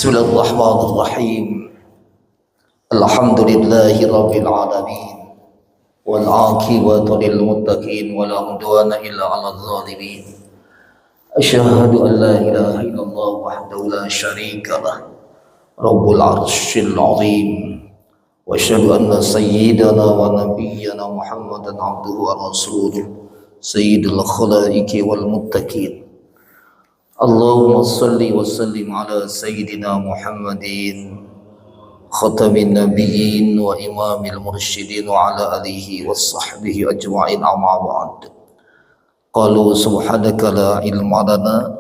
Bismillahirrahmanirrahim. Alhamdulillahi rabbil alamin. Wal aqibatu lil muttaqin wa la udwana illa 'alal zalimin. Asyhadu an la ilaha illallah wahdahu la syarika lah. Rabbul 'arsyil 'azim. Wa asyhadu anna sayyidana wa nabiyyana Muhammadan 'abduhu wa rasuluh. Sayyidul khalaiqi wal muttaqin. Allahumma salli wa sallim ala sayyidina Muhammadin khatamin nabiyyin wa imamil mursyidin wa ala alihi wa sahbihi ajma'in amma ba'd. Qalu subhanaka la ilma lana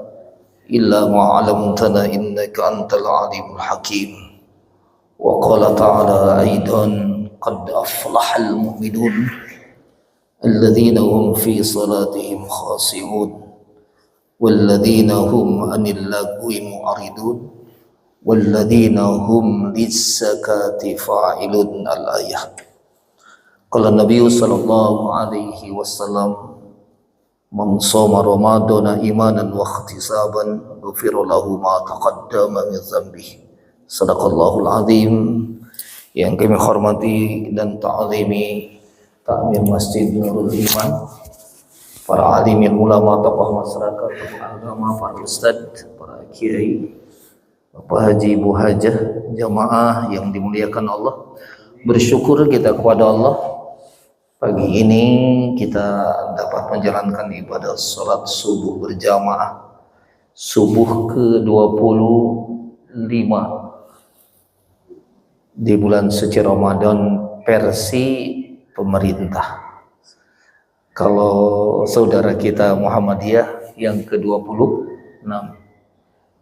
illa ma 'allamtana innaka antal alimul hakim. Wa qala ta'ala aidan qad aflahal mu'minun alladhina hum fi salatihim khashi'un والذين هم عن اللغو معرضون والذين هم للزكاة فاعلون. الآية. قال النبي صلى الله عليه وسلم من صام رمضان إيمانا واحتسابا غفر له ما تقدم من ذنبه. Sadaqallahul azim. Yang kami hormati dan ta'zimi Takmir Masjid Nurul Iman, para alimin ulama, tokoh masyarakat, tokoh agama, para ustadz, para kiai, Bapak Haji, Ibu Hajah, jamaah yang dimuliakan Allah. Bersyukur kita kepada Allah, pagi ini kita dapat menjalankan ibadah salat subuh berjamaah, subuh ke-25 di bulan suci Ramadan versi pemerintah. Kalau saudara kita Muhammadiyah yang ke-26.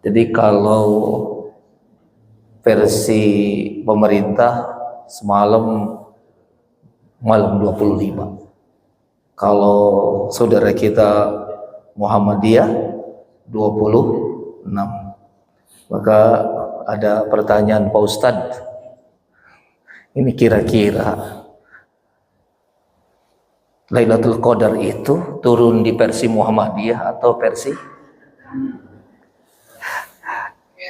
Jadi kalau versi pemerintah semalam malam 25. Kalau saudara kita Muhammadiyah 26. Maka ada pertanyaan Pak Ustadz. Ini kira-kira Lailatul Qadar itu turun di versi Muhammadiyah atau versi?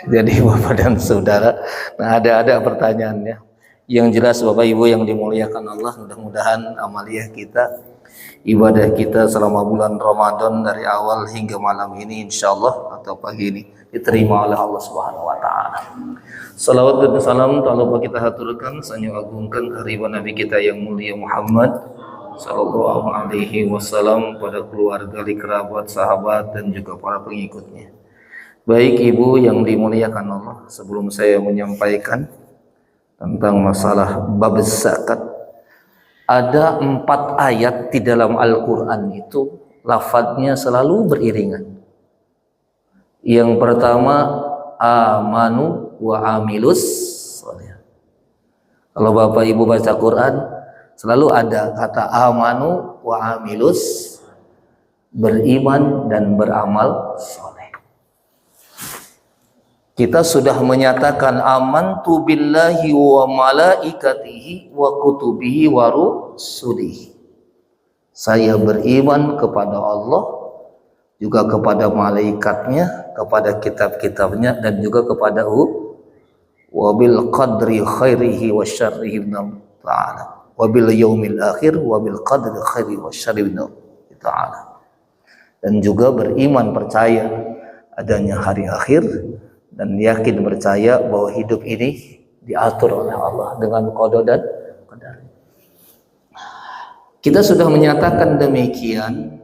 Jadi Bapak dan Saudara, nah ada pertanyaannya. Yang jelas Bapak Ibu yang dimuliakan Allah, mudah-mudahan amaliyah kita, ibadah kita selama bulan Ramadan dari awal hingga malam ini insyaallah atau pagi ini diterima oleh Allah Subhanahu wa taala. Salawat dan salam tak lupa kita haturkan, sanjung agungkan kehadiran Nabi kita yang mulia Muhammad sallallahu alaihi wasallam, pada keluarga, kerabat, sahabat dan juga para pengikutnya. Baik Ibu yang dimuliakan Allah, sebelum saya menyampaikan tentang masalah bab zakat, ada 4 ayat di dalam Al-Qur'an itu lafadznya selalu beriringan. Yang pertama amanu wa amilus sholih. Kalau Bapak Ibu baca Quran selalu ada kata amanu wa amilus, beriman dan beramal soleh. Kita sudah menyatakan amantu billahi wa malaikatihi wa kutubihi wa rusulihi. Saya beriman kepada Allah, juga kepada malaikatnya, kepada kitab-kitabnya, dan juga kepada wa bil qadri khairihi wa syarrihi ta'ala. Wabil yaumil akhir wabil qadri khairi wa syarri ta'ala. Dan juga beriman, percaya adanya hari akhir, dan yakin percaya bahwa hidup ini diatur oleh Allah dengan qada dan qadar. Kita sudah menyatakan demikian,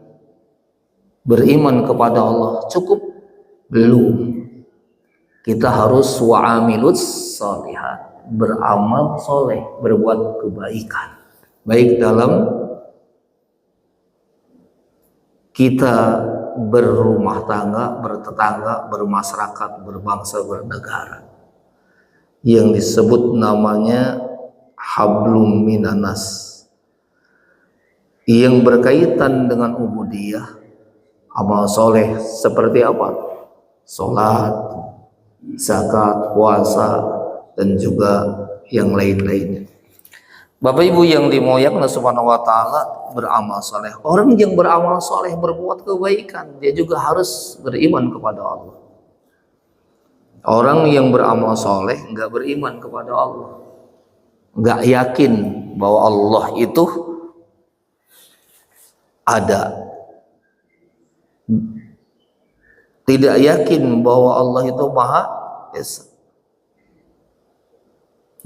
beriman kepada Allah cukup? Belum. Kita harus wa'amilus sholihat, beramal soleh, berbuat kebaikan, baik dalam kita berumah tangga, bertetangga, bermasyarakat, berbangsa, bernegara, yang disebut namanya hablum minanas, yang berkaitan dengan ubudiyah, amal soleh seperti apa? Sholat, zakat, puasa, dan juga yang lain-lainnya. Bapak Ibu yang dimuliakan Allah Subhanahu wa taala, beramal soleh. Orang yang beramal soleh, berbuat kebaikan, dia juga harus beriman kepada Allah. Orang yang beramal soleh nggak beriman kepada Allah, nggak yakin bahwa Allah itu ada, tidak yakin bahwa Allah itu Maha Esa.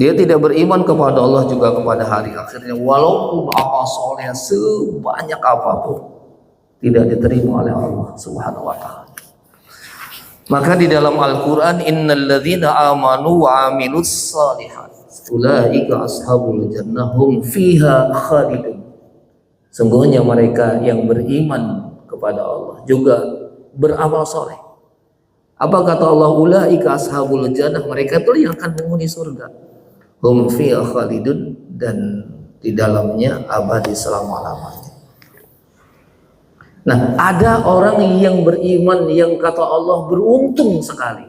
Dia tidak beriman kepada Allah juga kepada hari akhirnya, walaupun amal soleh sebanyak apapun tidak diterima oleh Allah Subhanahu wa taala. Maka di dalam Al-Qur'an, innalladzina amanu wa amilus shalihat ulaika ashabul jannah hum fiha khalidun. Sungguhnya mereka yang beriman kepada Allah juga beramal soleh. Apa kata Allah? Ulaika ashabul jannah, mereka itu yang akan menghuni surga. Hum fiha khalidun, dan di dalamnya abadi selama-lamanya. Nah, ada orang yang beriman yang kata Allah beruntung sekali.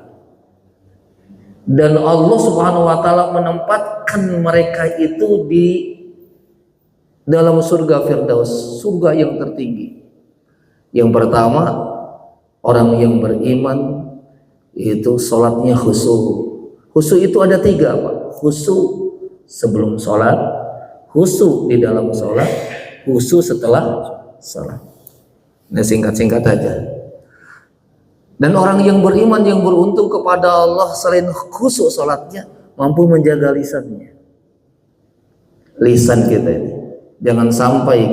Dan Allah Subhanahu wa taala menempatkan mereka itu di dalam surga Firdaus, surga yang tertinggi. Yang pertama, orang yang beriman itu sholatnya khusyuk. Khusyuk itu ada 3, Pak. Khusyuk sebelum sholat, khusyuk di dalam sholat, khusyuk setelah sholat. Nah, singkat-singkat aja. Dan orang yang beriman yang beruntung kepada Allah selain khusyuk sholatnya, mampu menjaga lisannya. Lisan kita ini, jangan sampai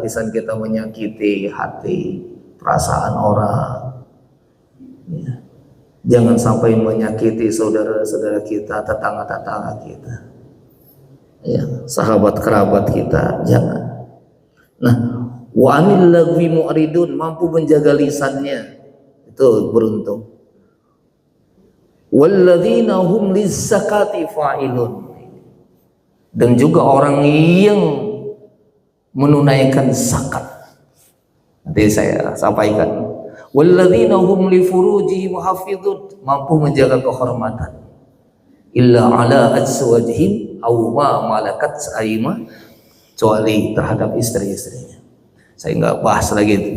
lisan kita menyakiti hati, perasaan orang. Ya. Jangan sampai menyakiti saudara-saudara kita, tetangga-tetangga kita, ya, sahabat kerabat kita, jangan. Nah, wa anil lagwi mu'ridun, mampu menjaga lisannya, itu beruntung. Walladzina hum lizzakati fa'ilun, dan juga orang yang menunaikan zakat. Nanti saya sampaikan. Walladzina hum li furujihim hafizun, mampu menjaga kehormatan. Illa ala azwajihim aw ma malakat aymah, kecuali terhadap istri-istrinya. Saya nggak bahas lagi itu.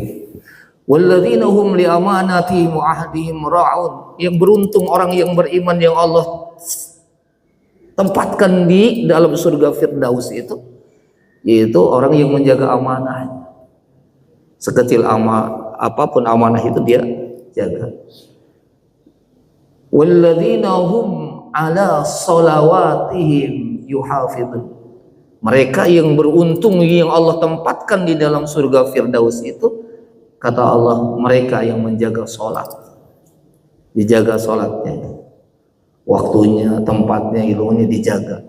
Walladzina hum li amanatihim wa ahdihim ra'un, yang beruntung orang yang beriman yang Allah tempatkan di dalam surga Firdaus itu, yaitu orang yang menjaga amanah. Sekecil apapun amanah itu dia jaga. Walladzina hum ala sholawatihim yuhafidun, mereka yang beruntung yang Allah tempatkan di dalam surga Firdaus itu, kata Allah, mereka yang menjaga sholat, dijaga sholatnya, waktunya, tempatnya, ilmunya dijaga.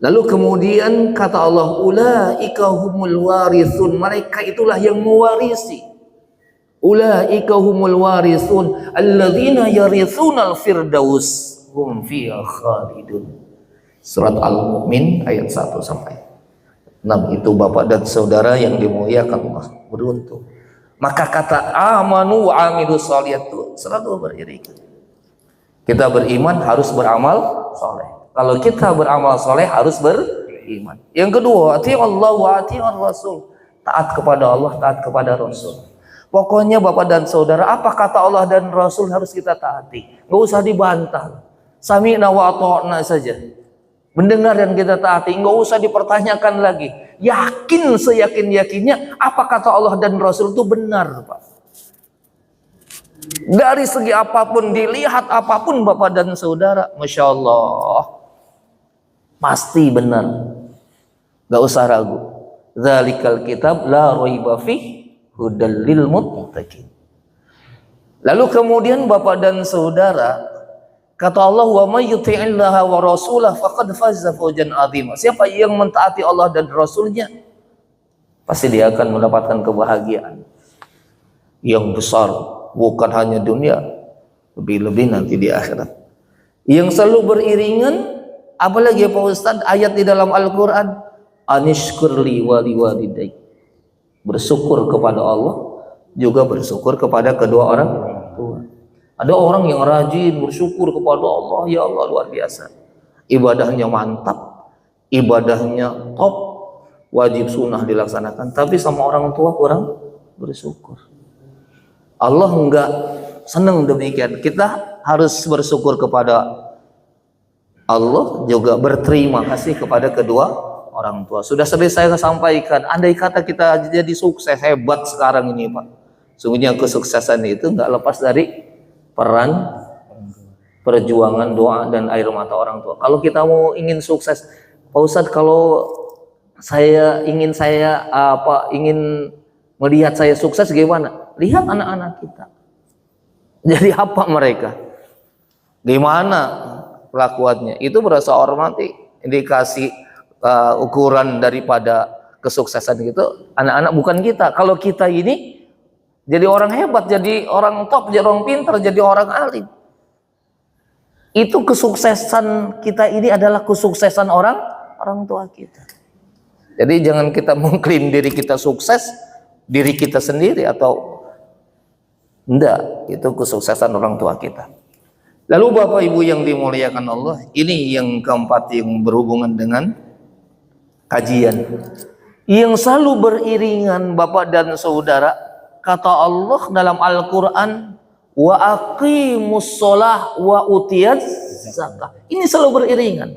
Lalu kemudian kata Allah, ulaika humul warithun, mereka itulah yang mewarisi. Ulaika humul warithun alladzina yarithunal firdaus hum fiha khalidun. Surat Al-Mu'min ayat 1 sampai 6. Itu Bapak dan saudara yang dimuliakan Allah, beruntung. Maka kata amanu wa amilus shalihat itu selalu beriringan. Kita beriman harus beramal soleh. Kalau kita beramal soleh harus beriman. Yang kedua, ati Allah wa ati Rasul, taat kepada Allah, taat kepada Rasul. Pokoknya Bapak dan saudara, apa kata Allah dan Rasul harus kita taati. Nggak usah dibantah. Sami'na wa ata'na saja. Mendengar dan kita taati, nggak usah dipertanyakan lagi. Yakin seyakin-yakinnya apa kata Allah dan Rasul itu benar, Pak. Dari segi apapun, dilihat apapun Bapak dan saudara, Masya Allah, pasti benar, nggak usah ragu. Dzalikal kitab la raiba fih hudal lil muttaqin. Lalu kemudian Bapak dan saudara, kata Allah, wa may yuti'illaha wa rasulahu faqad fazza fawzan 'azima. Siapa yang mentaati Allah dan Rasulnya, pasti dia akan mendapatkan kebahagiaan yang besar, bukan hanya dunia, lebih-lebih nanti di akhirat. Yang selalu beriringan, apalagi Pak Ustadz, ayat di dalam Al-Quran, anishkurli wali walidayk, bersyukur kepada Allah, juga bersyukur kepada kedua orang tua. Ada orang yang rajin bersyukur kepada Allah, ya Allah luar biasa, ibadahnya mantap, ibadahnya top, wajib sunnah dilaksanakan, tapi sama orang tua kurang bersyukur. Allah enggak senang demikian. Kita harus bersyukur kepada Allah, juga berterima kasih kepada kedua orang tua. Sudah sering saya sampaikan, andai kata kita jadi sukses hebat sekarang ini Pak, sungguhnya kesuksesan itu nggak lepas dari peran, perjuangan, doa dan air mata orang tua. Kalau kita mau ingin sukses, Pak Ustadz, kalau ingin melihat saya sukses gimana? Lihat anak-anak kita. Jadi apa mereka? Gimana kelakuannya? Itu berasa hormati, indikasi ukuran daripada kesuksesan itu anak-anak, bukan kita. Kalau kita ini jadi orang hebat, jadi orang top, jadi orang pintar, jadi orang alim, itu kesuksesan kita ini adalah kesuksesan orang tua kita. Jadi jangan kita mengklaim diri kita sukses, diri kita sendiri, atau enggak, itu kesuksesan orang tua kita. Lalu Bapak Ibu yang dimuliakan Allah, ini yang keempat yang berhubungan dengan kajian, yang selalu beriringan Bapak dan Saudara. Kata Allah dalam Al-Quran, wa aqimus sholah wa utiyaz zakah. Ini selalu beriringan.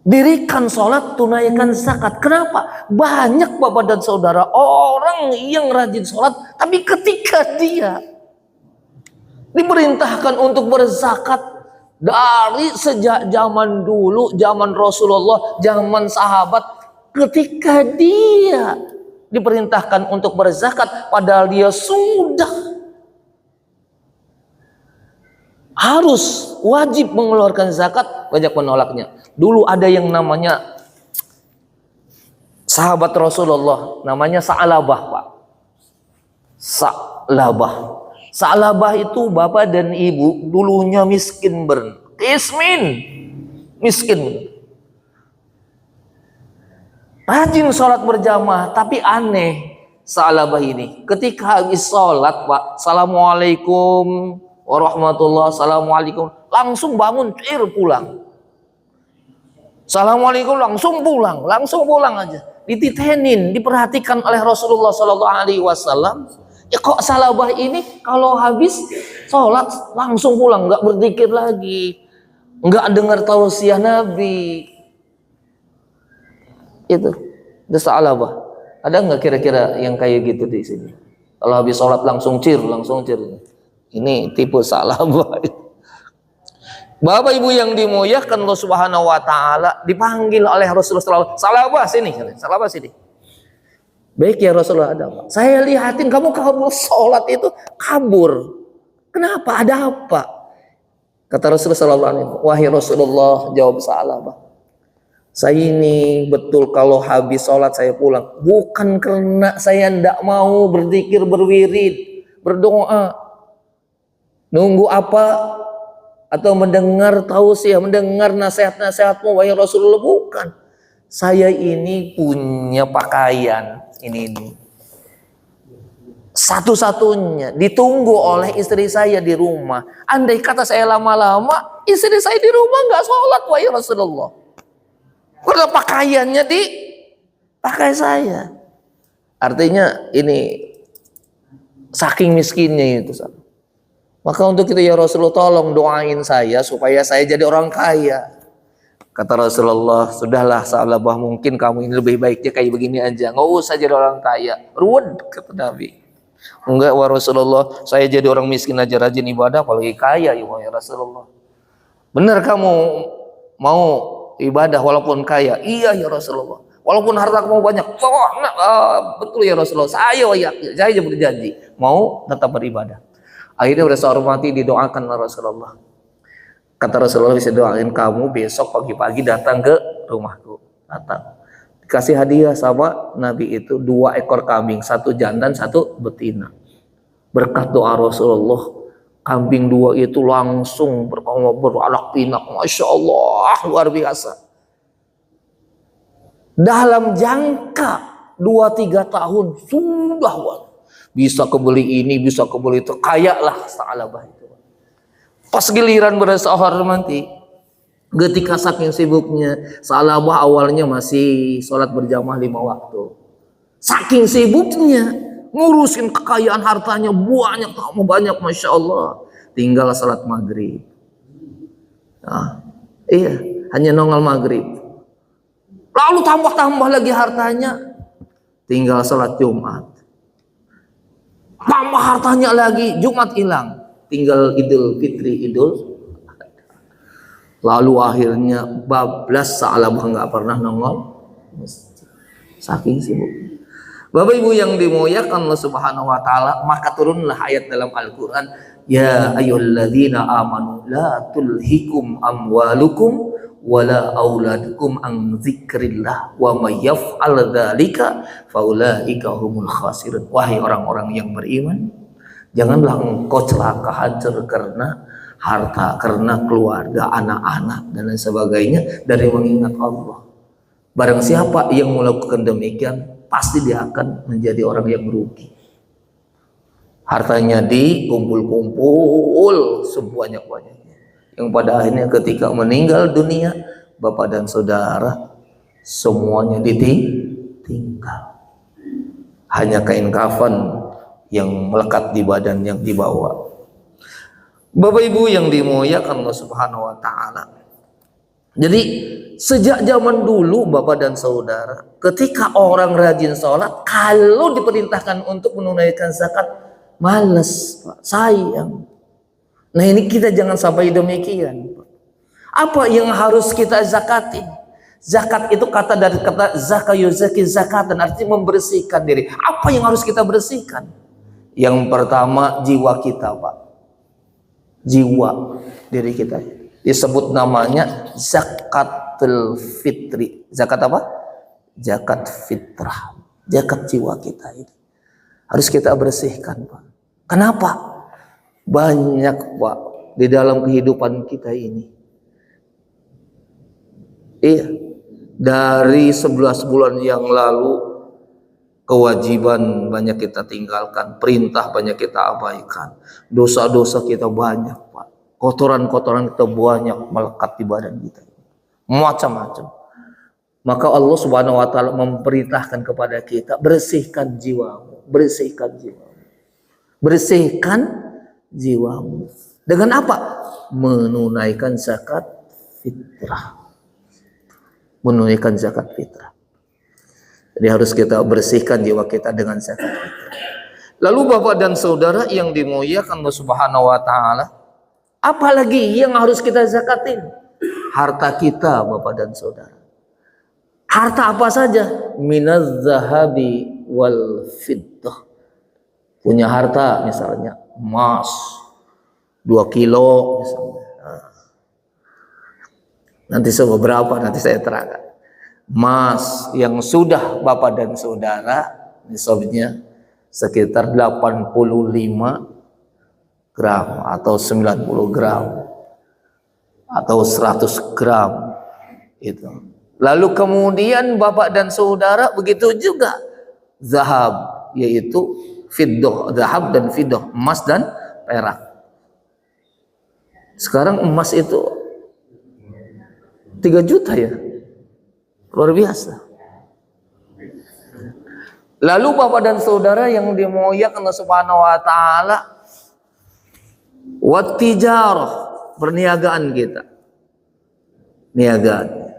Dirikan sholat, tunaikan zakat. Kenapa? Banyak Bapak dan Saudara orang yang rajin sholat, tapi ketika dia diperintahkan untuk berzakat dari sejak zaman dulu, zaman Rasulullah, zaman sahabat, ketika dia diperintahkan untuk berzakat, padahal dia sudah harus wajib mengeluarkan zakat, banyak menolaknya. Dulu ada yang namanya sahabat Rasulullah, namanya Sa'labah Pak. Sa'labah itu bapak dan ibu dulunya miskin, miskin. Rajin sholat berjamaah, tapi aneh Sa'labah ini. Ketika habis sholat Pak, Assalamualaikum warahmatullahi, Assalamualaikum, langsung bangun, pulang. Assalamualaikum, langsung pulang aja. Dititenin, diperhatikan oleh Rasulullah SAW. Ya kok Sa'labah ini kalau habis sholat langsung pulang, nggak berzikir lagi, nggak dengar tausiah Nabi. Itu Sa'labah. Ada nggak kira-kira yang kayak gitu di sini? Kalau habis sholat langsung cir. Ini tipe Sa'labah. Bapak Ibu yang dimuliakan Allah Subhanahu wa taala, dipanggil oleh Rasulullah SAW, Sa'labah sini. Baik ya Rasulullah, ada apa? Saya lihatin kamu sholat itu kabur. Kenapa? Ada apa? Kata Rasulullah SAW, wahai Rasulullah, jawab Sa'labah, saya ini betul kalau habis sholat saya pulang, bukan karena saya tidak mau berzikir, berwirid, berdoa, nunggu apa, atau mendengar tausiah, mendengar nasihat-nasihatmu wahai Rasulullah, bukan. Saya ini punya pakaian ini satu-satunya ditunggu oleh istri saya di rumah. Andai kata saya lama-lama, istri saya di rumah nggak sholat wahai Rasulullah, karena pakaiannya dipakai saya. Artinya ini saking miskinnya itu. Maka untuk itu ya Rasulullah, tolong doain saya supaya saya jadi orang kaya. Kata Rasulullah, sudahlah Sa'labah, mungkin kamu ini lebih baiknya kayak begini aja, nggak usah jadi orang kaya. Ruwet, kata Nabi. Enggak wahai Rasulullah, saya jadi orang miskin aja rajin ibadah, apalagi kaya ya wahai Rasulullah. Benar kamu mau ibadah walaupun kaya? Iya ya Rasulullah. Walaupun harta kamu banyak, betul ya Rasulullah. Saya berjanji mau tetap beribadah. Akhirnya berasa hormati, didoakan oleh Rasulullah. Kata Rasulullah, bisa doain kamu besok pagi-pagi datang ke rumahku. Datang. Dikasih hadiah sama Nabi itu 2 ekor kambing, 1 jantan, 1 betina. Berkat doa Rasulullah, kambing 2 itu langsung beranak pinak. Masya Allah, luar biasa. Dalam jangka 2-3 tahun sudah bisa kebeli ini, bisa kebeli itu, kayalah Sa'labah itu. Pas giliran berasa hormati, ketika saking sibuknya, Sa'labah awalnya masih sholat berjamaah 5 waktu. Saking sibuknya ngurusin kekayaan hartanya banyak, Masya Allah. tinggal salat maghrib. Nah, iya, hanya nongol maghrib. Lalu tambah lagi hartanya, tinggal salat Jumat. Tambah hartanya lagi, Jumat hilang, tinggal Idul Fitri, Idul. Lalu akhirnya bablas Sa'labah nggak pernah nongol, saking sibuk. Bapak Ibu yang dimuliakan Allah Subhanahu wa taala, maka turunlah ayat dalam Al-Qur'an, ya ayyuhalladzina amanu la tulhikum amwalukum wala auladukum an dzikrillah wa may yaf'al dzalika faulaika humul khasirun. Wahai orang-orang yang beriman, janganlah engkau celaka hancur karena harta, karena keluarga, anak-anak dan lain sebagainya dari mengingat Allah. Barang siapa yang melakukan demikian, pasti dia akan menjadi orang yang merugi. Hartanya dikumpul-kumpul sebanyak-banyaknya, yang pada akhirnya ketika meninggal dunia, bapak dan saudara semuanya ditinggal. Hanya kain kafan yang melekat di badan yang dibawa. Bapak Ibu yang dimuliakan Allah Subhanahu wa taala. Jadi sejak zaman dulu bapak dan saudara, ketika orang rajin sholat, kalau diperintahkan untuk menunaikan zakat, malas, Pak, sayang. Nah ini kita jangan sampai demikian. Apa yang harus kita zakatin? Zakat itu kata dari kata zakayuzaki zakatan, artinya membersihkan diri. Apa yang harus kita bersihkan? Yang pertama jiwa kita, Pak. Jiwa diri kita disebut namanya zakatul fitri. Zakat apa? Zakat fitrah. Zakat jiwa kita ini harus kita bersihkan, Pak. Kenapa? Banyak, Pak, di dalam kehidupan kita ini. Iya, dari 11 bulan yang lalu kewajiban banyak kita tinggalkan, perintah banyak kita abaikan, dosa-dosa kita banyak, Pak. Kotoran-kotoran kita banyak melekat di badan kita, macam-macam. Maka Allah Subhanahu wa taala memerintahkan kepada kita, bersihkan jiwamu, bersihkan jiwamu, bersihkan jiwamu. Dengan apa? Menunaikan zakat fitrah. Menunaikan zakat fitrah. Jadi harus kita bersihkan jiwa kita dengan zakat fitrah. Lalu Bapak dan Saudara yang dimuliakan Allah Subhanahu wa taala, apalagi yang harus kita zakatin? Harta kita, Bapak dan Saudara. Harta apa saja? Minaz zahabi wal fiddah. Punya harta misalnya emas 2 kilo misalnya. Nanti seberapa nanti saya terangkan. Emas yang sudah Bapak dan Saudara nisabnya sekitar 85 gram atau 90 gram atau 100 gram itu. Lalu kemudian Bapak dan Saudara begitu juga zahab, yaitu fiddah, zahab dan fiddah, emas dan perak. Sekarang emas itu 3 juta ya, luar biasa. Lalu Bapak dan Saudara yang dimuliakan Allah Subhanahu wa taala, wat tijarah, perniagaan kita, niagaan,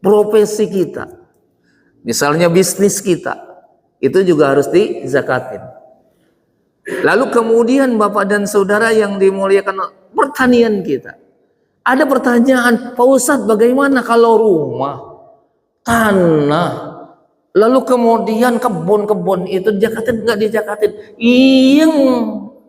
profesi kita, misalnya bisnis kita, itu juga harus dizakatin. Lalu kemudian Bapak dan Saudara yang dimuliakan, pertanian kita. Ada pertanyaan, Pak Ustadz, bagaimana kalau rumah, tanah, lalu kemudian kebun-kebun itu dijakatin nggak dijakatin? Yang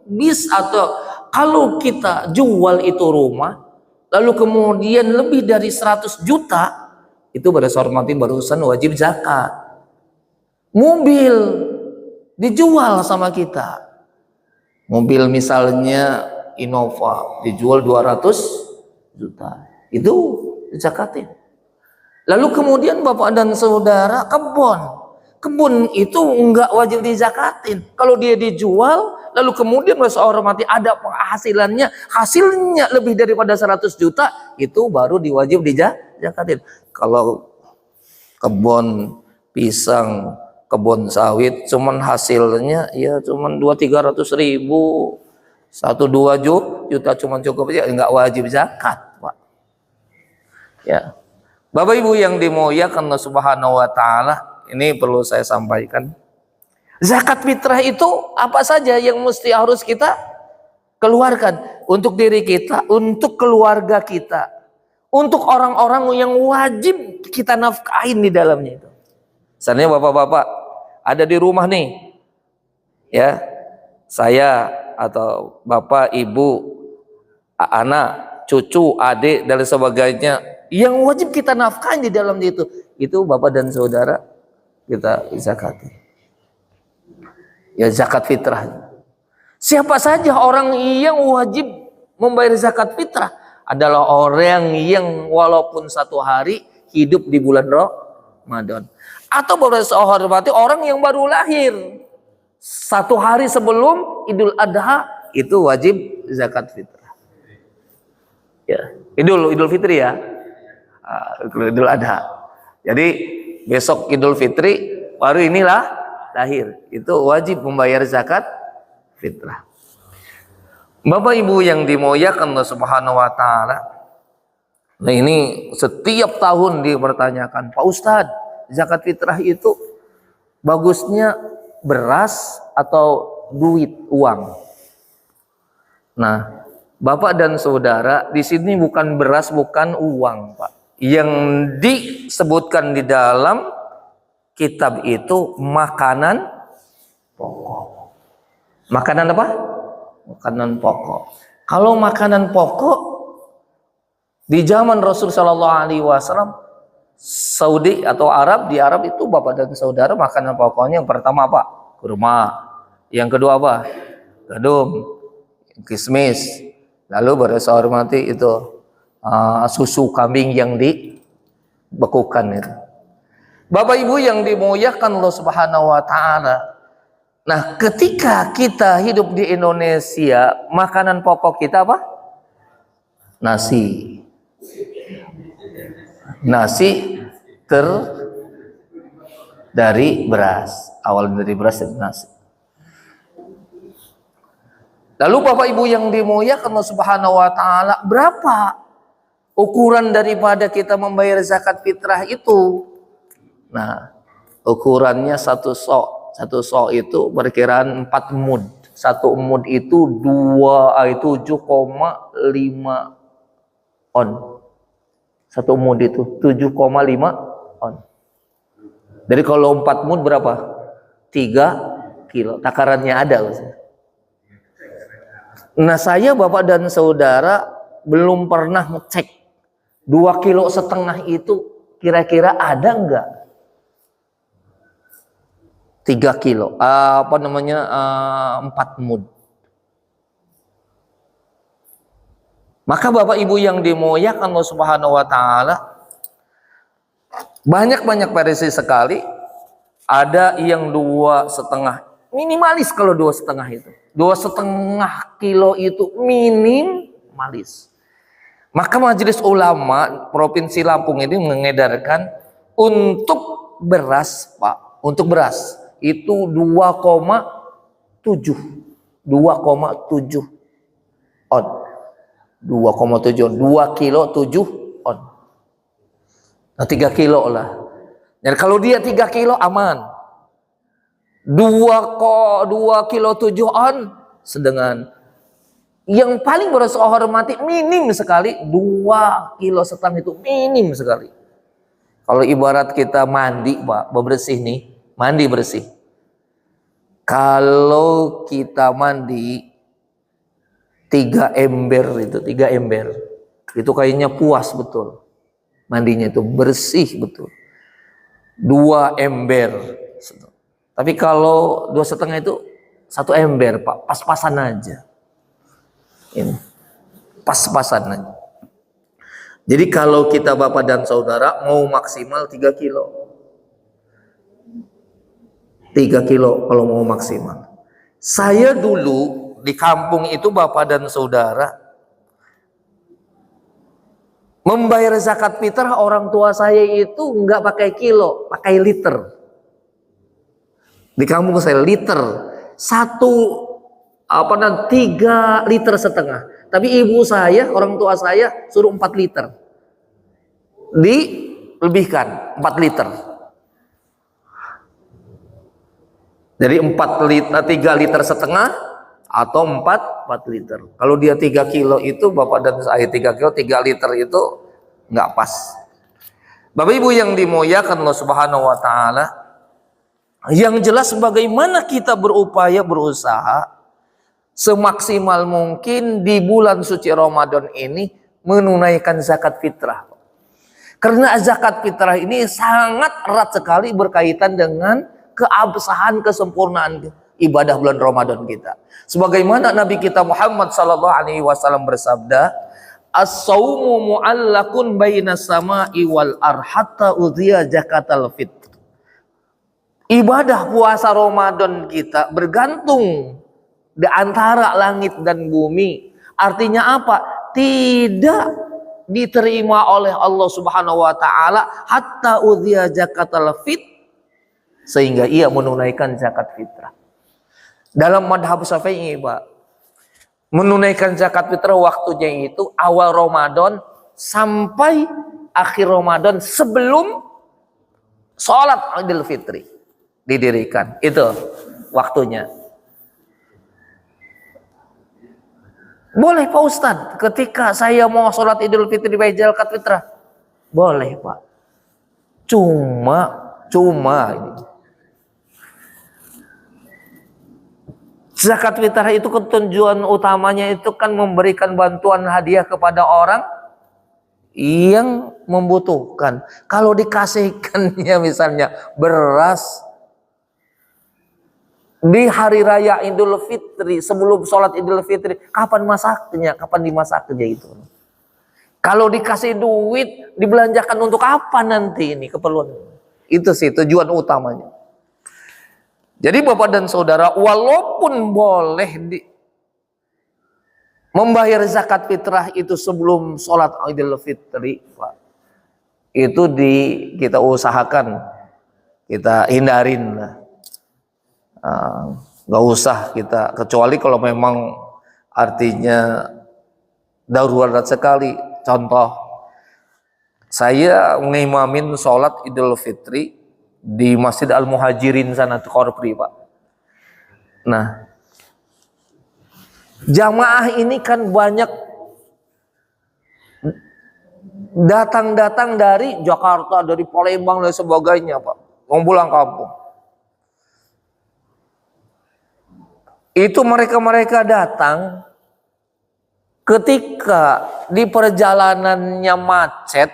bisa, atau kalau kita jual itu rumah, lalu kemudian lebih dari 100 juta, itu pada hormati barusan wajib zakat. Mobil dijual sama kita, mobil misalnya Innova dijual 200 juta, itu zakatin. Lalu kemudian Bapak dan Saudara, kebun itu enggak wajib dizakatin. Kalau dia dijual, lalu kemudian seorang mati ada penghasilannya, hasilnya lebih daripada 100 juta, itu baru diwajib dizakatin. Kalau kebun pisang, kebun sawit, cuman hasilnya ya cuman 200-300 ribu, 1-2 juta cuma cukup aja, nggak wajib zakat, Pak. Ya, Bapak Ibu yang dimuliakan Allah Subhanahu Wa Taala, ini perlu saya sampaikan. Zakat fitrah itu apa saja yang mesti harus kita keluarkan untuk diri kita, untuk keluarga kita, untuk orang-orang yang wajib kita nafkahin di dalamnya itu. Misalnya bapak-bapak ada di rumah nih, ya, saya atau bapak, ibu, anak, cucu, adik dan sebagainya yang wajib kita nafkahin di dalam itu bapak dan saudara kita zakati. Ya, zakat fitrah. Siapa saja orang yang wajib membayar zakat fitrah adalah orang yang walaupun 1 hari hidup di bulan Ramadan, atau beberapa berarti orang yang baru lahir 1 hari sebelum Idul Adha itu wajib zakat fitrah. Ya, Idul Fitri ya, Idul Adha. Jadi besok Idul Fitri baru inilah lahir, itu wajib membayar zakat fitrah. Bapak Ibu yang dimuliakan Allah Subhanahu Wa Taala, nah ini setiap tahun dipertanyakan, Pak Ustadz, zakat fitrah itu bagusnya beras atau duit, uang? Nah, Bapak dan saudara, di sini bukan beras, bukan uang, Pak. Yang disebutkan di dalam kitab itu makanan pokok. Makanan apa? Makanan pokok. Kalau makanan pokok di zaman Rasul Shallallahu Alaihi Wasallam, Saudi atau Arab, di Arab itu bapak dan saudara makanan pokoknya yang pertama apa? Kurma. Yang kedua apa? Gandum, kismis. Lalu baru saya hormati itu susu kambing yang dibekukan itu. Bapak Ibu yang dimuliakan Allah Subhanahu Wa Taala. Nah, ketika kita hidup di Indonesia, makanan pokok kita apa? Nasi. Nasi dari beras. Awal dari beras dan nasi. Lalu Bapak Ibu yang dimuliakan Allah Subhanahu Wa Taala, berapa ukuran daripada kita membayar zakat fitrah itu? Nah, ukurannya satu sok itu perkiraan 4 mud. 1 mud itu 7,5 on. 1 mud itu 7,5 on. Jadi kalau 4 mud berapa? 3 kilo. Takarannya ada. Nah, saya Bapak dan saudara belum pernah ngecek 2,5 kilo itu kira-kira ada enggak? 3 kilo, 4 mud. Maka Bapak Ibu yang dimuliakan Allah Subhanahu Wa Taala, banyak versi sekali. Ada yang 2,5, minimalis kalau 2,5 itu. 2,5 kilo itu minimalis. Maka Majelis Ulama Provinsi Lampung ini mengedarkan untuk beras, Pak, untuk beras itu 2,7 on. 2 kilo 7 on. Nah, 3 kilo lah. Dan kalau dia 3 kilo aman. 2 kilo 7 on sedangkan yang paling berasa hormati minim sekali 2,5 kilo itu minim sekali. Kalau ibarat kita mandi, Pak, bersih nih, mandi bersih. Kalau kita mandi 3 ember itu kayaknya puas betul. Mandinya itu bersih betul. 2 ember. Tapi kalau 2,5 itu 1 ember, Pak, pas-pasan aja. Ini pas-pasan aja. Jadi kalau kita Bapak dan saudara mau maksimal 3 kilo. 3 kilo kalau mau maksimal. Saya dulu di kampung itu Bapak dan saudara membayar zakat fitrah, orang tua saya itu enggak pakai kilo, pakai liter. Di kampung saya liter. 1 3,5 liter. Tapi ibu saya, orang tua saya suruh 4 liter. Dilebihkan 4 liter. Jadi 3,5 liter atau 4 liter. Kalau dia 3 kilo itu, Bapak dan saya 3 kilo, 3 liter itu nggak pas. Bapak Ibu yang dimuliakan Allah Subhanahu wa taala, yang jelas bagaimana kita berusaha semaksimal mungkin di bulan suci Ramadan ini menunaikan zakat fitrah. Karena zakat fitrah ini sangat erat sekali berkaitan dengan keabsahan, kesempurnaan ibadah bulan Ramadan kita. Sebagaimana Nabi kita Muhammad sallallahu alaihi wasallam bersabda, "As-saumu mu'allakun bainas sama'i wal ardh hatta udhiya zakatal fitr." Ibadah puasa Ramadan kita bergantung di antara langit dan bumi. Artinya apa? Tidak diterima oleh Allah Subhanahu wa taala hatta udhiya zakatal fitr, sehingga ia menunaikan zakat fitrah. Dalam madhab Syafi'i, Pak, menunaikan zakat fitrah waktunya itu awal Ramadan sampai akhir Ramadan sebelum sholat Idul Fitri didirikan. Itu waktunya. Boleh Pak Ustadz, ketika saya mau sholat Idul Fitri bayar zakat fitrah? Boleh Pak. Cuma ini. Zakat fitrah itu tujuan utamanya itu kan memberikan bantuan hadiah kepada orang yang membutuhkan. Kalau dikasihkannya misalnya beras di hari raya Idul Fitri, sebelum sholat Idul Fitri, kapan masaknya? Kapan dimasaknya itu? Kalau dikasih duit, dibelanjakan untuk apa nanti ini keperluan? Itu sih tujuan utamanya. Jadi Bapak dan Saudara, walaupun boleh membayar zakat fitrah itu sebelum sholat Idul Fitri, Pak, itu kita usahakan, kita hindarin lah. Nggak usah kita, kecuali kalau memang artinya darurat sekali. Contoh, saya ngimamin sholat Idul Fitri di Masjid Al-Muhajirin sana, Korpri, Pak. Nah, jamaah ini kan banyak datang dari Jakarta, dari Palembang dan sebagainya, Pak, mau pulang kampung. Itu mereka datang ketika di perjalanannya macet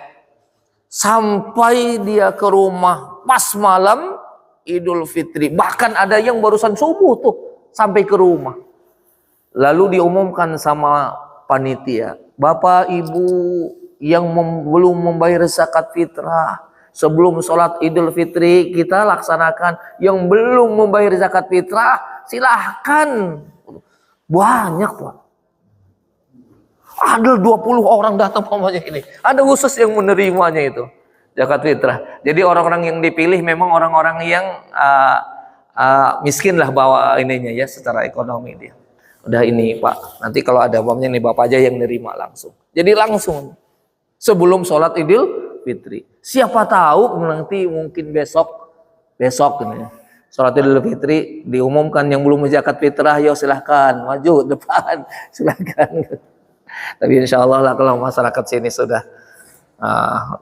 sampai dia ke rumah pas malam Idul Fitri. Bahkan ada yang barusan subuh tuh sampai ke rumah. Lalu diumumkan sama panitia, Bapak Ibu yang belum membayar zakat fitrah sebelum sholat Idul Fitri kita laksanakan. Yang belum membayar zakat fitrah silahkan. Banyak Pak. Ada 20 orang datang pokoknya ini. Ada khusus yang menerimanya itu zakat fitrah. Jadi orang-orang yang dipilih memang orang-orang yang miskin lah bawa ininya ya, secara ekonomi dia. Udah ini Pak, nanti kalau ada uangnya nih Bapak aja yang nerima langsung. Jadi langsung sebelum sholat Idul Fitri. Siapa tahu nanti mungkin besok ini sholat Idul Fitri diumumkan yang belum zakat fitrah, yo silahkan maju depan, silahkan. Tapi insya Allah lah kalau masyarakat sini sudah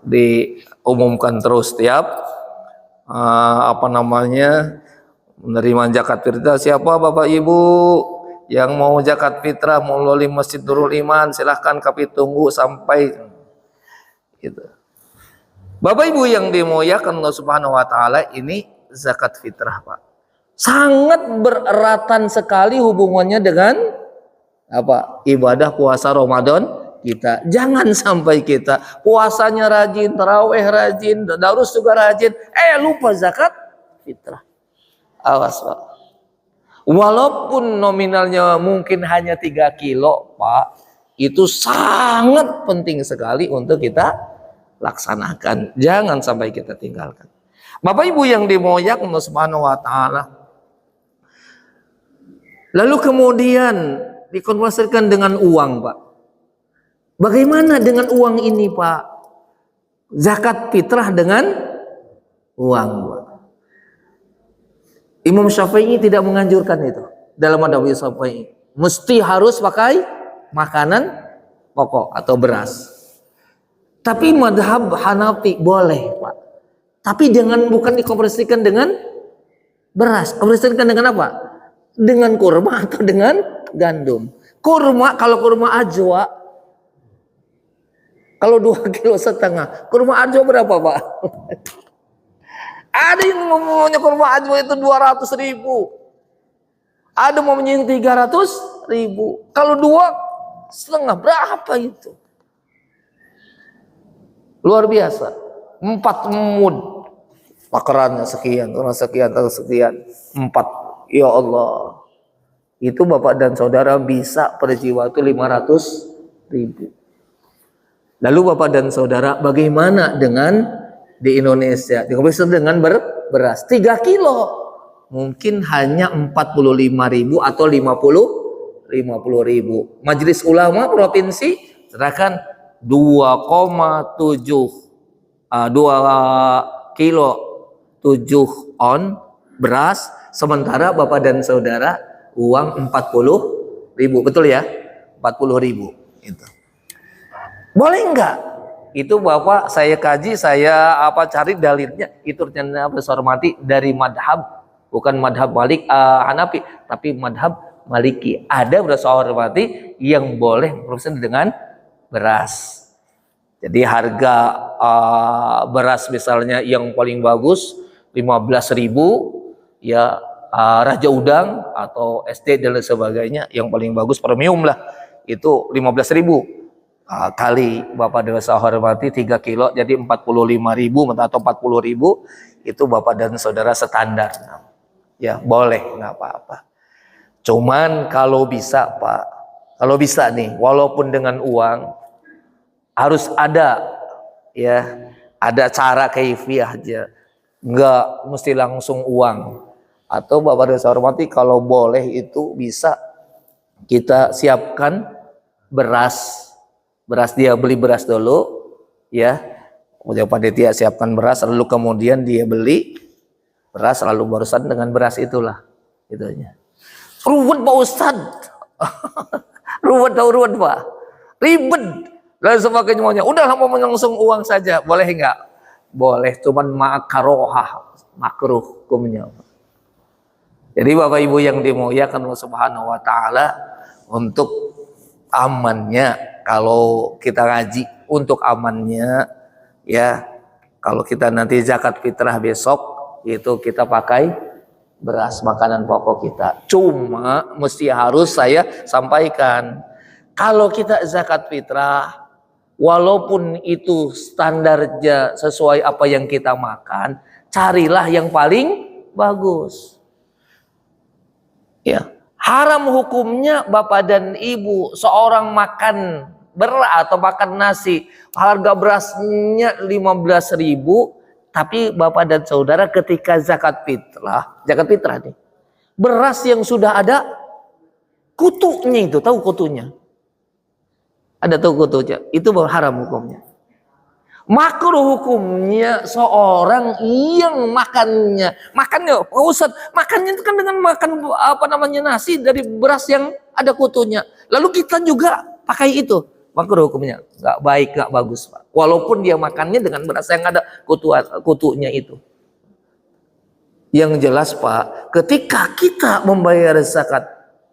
diumumkan terus tiap menerima zakat fitrah. Siapa Bapak Ibu yang mau zakat fitrah melalui Masjid Nurul Iman, silahkan kami tunggu sampai gitu. Bapak Ibu yang dimuliakan Allah Subhanahu wa taala, ini zakat fitrah Pak sangat bereratan sekali hubungannya dengan ibadah puasa Ramadan kita. Jangan sampai kita puasanya rajin, tarawih rajin, darus juga rajin, lupa zakat fitrah. Awas Pak. Walaupun nominalnya mungkin hanya 3 kilo Pak, itu sangat penting sekali untuk kita laksanakan. Jangan sampai kita tinggalkan. Bapak Ibu yang dimuliakan Allah Subhanahu wa taala, Lalu kemudian dikonversikan dengan uang, Pak. Bagaimana dengan uang ini, Pak? Zakat fitrah dengan uang, Pak. Imam Syafi'i tidak menganjurkan itu dalam madhab Syafi'i. Mesti harus pakai makanan pokok atau beras. Tapi madhab Hanafi boleh, Pak. Tapi bukan dikonversikan dengan beras. Konversikan dengan apa? Dengan kurma atau dengan gandum. Kurma, kalau kurma ajwa, kalau 2,5 kilo, kurma ajwa berapa, Pak? Ada yang ngomongnya kurma ajwa itu 200.000. Ada mau yang 300.000. Kalau 2,5 berapa itu? Luar biasa. 4 mud. Takarannya sekian, sekian, sekian. 4. Ya Allah. Itu Bapak dan Saudara bisa per jiwa itu 500.000. Lalu Bapak dan Saudara, bagaimana dengan di Indonesia? Dikonversi dengan beras 3 kilo. Mungkin hanya 45.000 atau 50.000. Majelis Ulama Provinsi serahkan 2,7 2 kilo 7 on beras, sementara Bapak dan Saudara uang 40.000, betul ya? 40.000 itu. Boleh enggak? Itu Bapak saya kaji, saya cari dalilnya. Itu ternyata besar hormati dari madhab, bukan madhab Malik Hanafi, tapi madhab Maliki. Ada besar hormati yang boleh berurusan dengan beras. Jadi harga beras misalnya yang paling bagus 15.000 ya, Raja Udang atau SD dan sebagainya yang paling bagus premium lah itu 15.000. Kali Bapak dan Saudara hormati 3 kilo jadi 45.000 atau 40.000, itu Bapak dan Saudara standar. Ya boleh, nggak apa-apa. Cuman kalau bisa, Pak, kalau bisa nih, walaupun dengan uang harus ada ya, ada cara kaifiah aja, nggak mesti langsung uang. Atau Bapak dan Saudara hormati kalau boleh itu bisa kita siapkan beras dia beli beras dulu ya, kemudian panitia siapkan beras, lalu kemudian dia beli beras, lalu barusan dengan beras itulah itunya. Ruwet Pak Ustad. ruwet Pak, ribet dan sebagainya. Udah mau langsung uang saja, boleh enggak? Boleh, cuman makruh hukumnya. Jadi Bapak Ibu yang dimuliakan Allah Subhanahu wa taala, untuk amannya kalau kita ngaji, untuk amannya ya, kalau kita nanti zakat fitrah besok itu kita pakai beras, makanan pokok kita. Cuma mesti harus saya sampaikan, kalau kita zakat fitrah walaupun itu standarnya sesuai apa yang kita makan, carilah yang paling bagus ya. Haram hukumnya Bapak dan Ibu seorang makan beras atau makan nasi, harga berasnya 15.000, tapi Bapak dan Saudara ketika zakat fitrah nih, beras yang sudah ada kutunya, itu tahu kutunya? Ada tahu kutunya? Itu haram hukumnya. Makruh hukumnya seorang yang makannya Pak Ustadz, makannya itu kan dengan makan nasi dari beras yang ada kutunya, lalu kita juga pakai itu, makruh hukumnya, nggak baik, nggak bagus, Pak. Walaupun dia makannya dengan beras yang ada kutunya itu. Yang jelas, Pak, ketika kita membayar zakat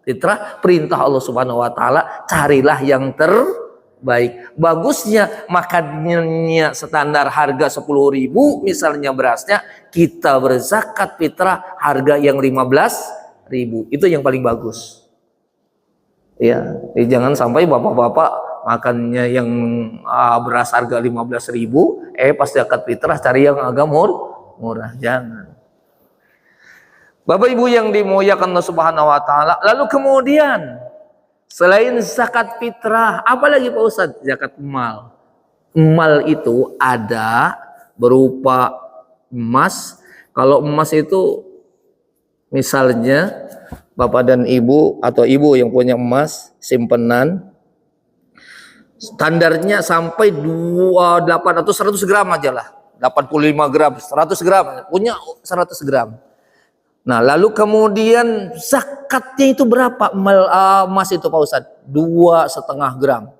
fitrah, perintah Allah Subhanahu wa taala, carilah yang terbaik. Bagusnya makannya standar harga 10.000 misalnya berasnya, kita berzakat fitrah harga yang 15.000, itu yang paling bagus ya. Jangan sampai bapak-bapak makannya yang beras harga 15.000, pas zakat fitrah cari yang agak murah, jangan. Bapak Ibu yang dimuliakan Allah Subhanahu wa taala, lalu kemudian selain zakat fitrah, apalagi Pak Ustadz? Zakat mal. Mal itu ada berupa emas. Kalau emas itu misalnya Bapak dan Ibu atau Ibu yang punya emas simpenan, standarnya sampai 28 atau 100 gram aja lah. 85 gram, 100 gram, punya 100 gram. Nah, lalu kemudian zakatnya itu berapa emas itu Pak Ustadz? 2,5 gram.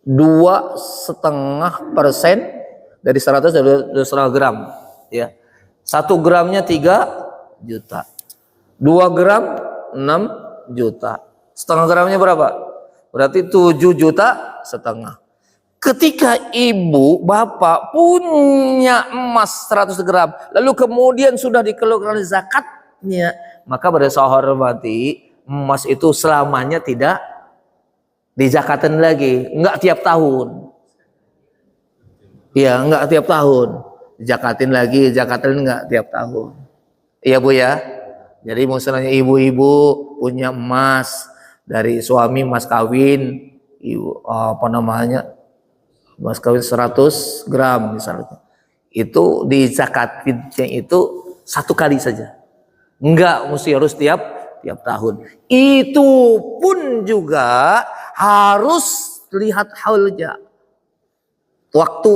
2,5% dari 100 dari 2,5 gram. Ya. 1 gramnya 3 juta. 2 gram 6 juta. Setengah gramnya berapa? Berarti 7,5 juta. Ketika ibu, bapak punya emas 100 gram, lalu kemudian sudah dikeluarkan zakatnya, maka pada saya hormati, emas itu selamanya tidak dizakatkan lagi, enggak tiap tahun. Iya, enggak tiap tahun. Zakatin lagi, zakatin enggak tiap tahun. Iya Bu ya. Jadi misalnya ibu-ibu punya emas dari suami, emas kawin, apa namanya? Emas kawin 100 gram misalnya, itu dizakatinnya itu 1 kali saja, enggak mesti harus tiap tahun. Itu pun juga harus lihat haulnya, waktu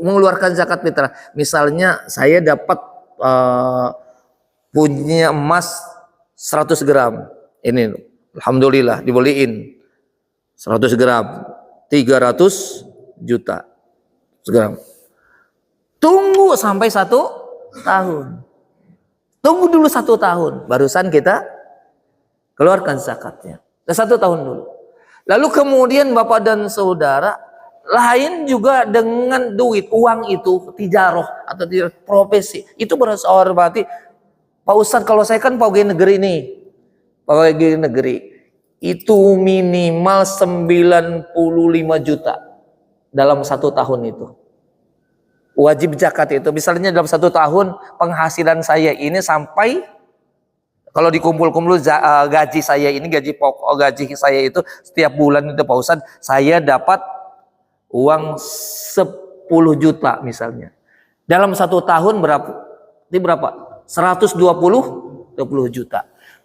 mengeluarkan zakat fitrah. Misalnya saya dapat punya emas 100 gram, ini alhamdulillah dibeliin 100 gram 300 juta gram. Tunggu sampai 1 tahun. Tunggu dulu 1 tahun. Barusan kita keluarkan zakatnya. 1 tahun dulu. Lalu kemudian Bapak dan Saudara, lain juga dengan duit, uang itu, tijaroh atau profesi. Itu berasa hormati. Pak Ustadz, kalau saya kan pegawai negeri nih. Pegawai negeri. Itu minimal 95 juta dalam 1 tahun itu. Wajib zakat itu. Misalnya dalam 1 tahun penghasilan saya ini sampai, kalau dikumpul-kumpul gaji saya ini, gaji pokok gaji saya itu setiap bulan itu Pak Ustadz, saya dapat uang 10 juta misalnya. Dalam 1 tahun berapa? Ini berapa? 120 juta.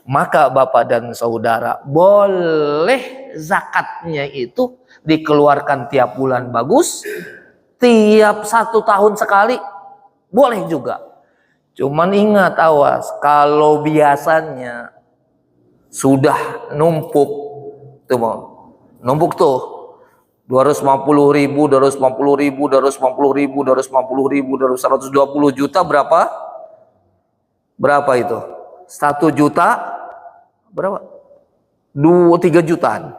Maka Bapak dan Saudara boleh zakatnya itu dikeluarkan tiap bulan bagus, tiap 1 tahun sekali boleh juga. Cuman ingat awas, kalau biasanya sudah numpuk tuh 250 ribu, 120 juta berapa itu? 1 juta berapa? 3 jutaan.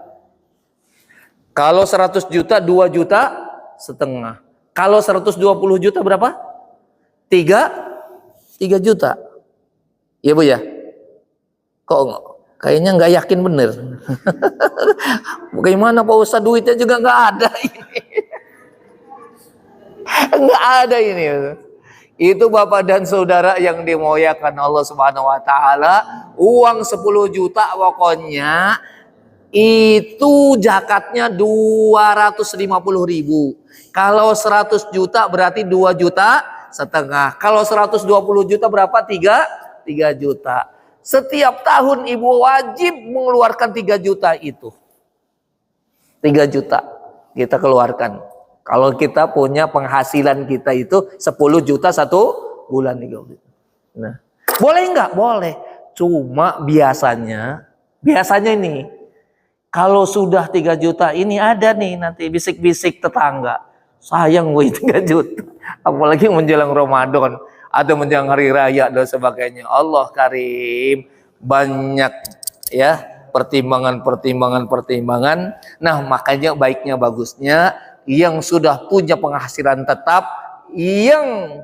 Kalau 100 juta 2,5 juta. Kalau 120 juta berapa? 3 juta. Iya Bu ya? Kok kayaknya nggak yakin bener. Bagaimana Pak Ustadz, duitnya juga nggak ada ini. Nggak ada ini. Itu Bapak dan Saudara yang dimuliakan Allah Subhanahu wa taala, uang 10 juta pokoknya itu zakatnya 250 ribu. Kalau 100 juta berarti 2,5 juta. Kalau 120 juta berapa? 3 juta. Setiap tahun ibu wajib mengeluarkan 3 juta itu. 3 juta kita keluarkan. Kalau kita punya penghasilan kita itu 10 juta 1 bulan. Nah, boleh nggak? Boleh. Cuma biasanya ini, kalau sudah 3 juta ini ada nih nanti bisik-bisik tetangga. Sayang gue 3 juta. Apalagi menjelang Ramadan atau menjelang hari raya dan sebagainya. Allah Karim, banyak ya pertimbangan. Nah, makanya baiknya bagusnya yang sudah punya penghasilan tetap, yang